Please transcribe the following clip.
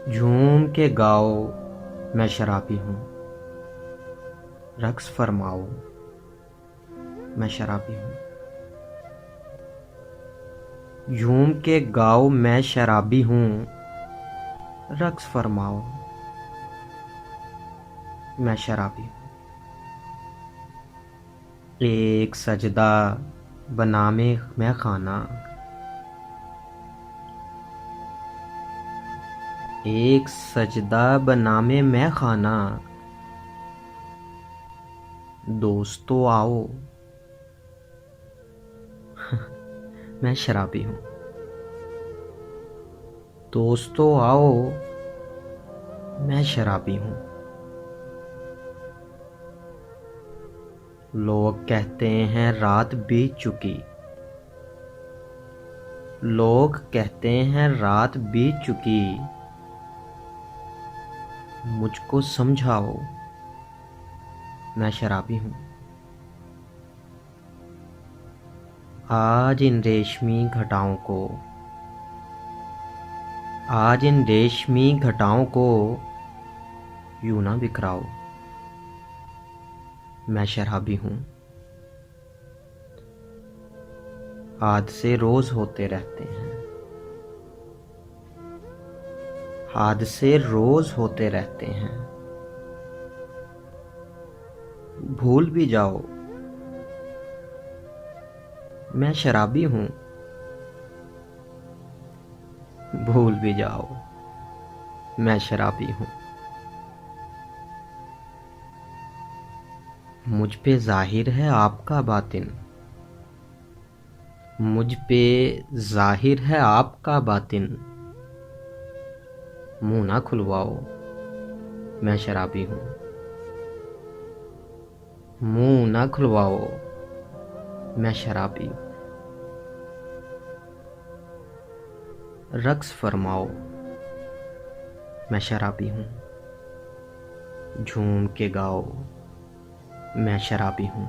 झूम के गाओ मैं शराबी हूँ, रक्स फरमाओ मैं शराबी हूँ। झूम के गाओ मैं शराबी हूँ, रक्स फरमाओ मैं शराबी हूँ। एक सजदा बनामे मैं खाना, एक सजदा बनामे मैं खाना, दोस्तों आओ मैं शराबी हूँ। दोस्तों आओ मैं शराबी हूँ। लोग कहते हैं रात बीत चुकी, लोग कहते हैं रात बीत चुकी, मुझको समझाओ मैं शराबी हूँ। आज इन रेशमी घटाओं को, आज इन रेशमी घटाओं को यूं ना बिखराओ मैं शराबी हूँ। हादसे रोज होते रहते हैं, हादसे रोज होते रहते हैं, भूल भी जाओ मैं शराबी हूँ। भूल भी जाओ मैं शराबी हूँ। मुझ पे जाहिर है आपका बातिन, मुझ पे जाहिर है आपका बातिन, मुंह ना खुलवाओ मैं शराबी हूँ। मुंह ना खुलवाओ मैं शराबी हूँ। रक्स फरमाओ मैं शराबी हूँ। झूम के गाओ मैं शराबी हूँ।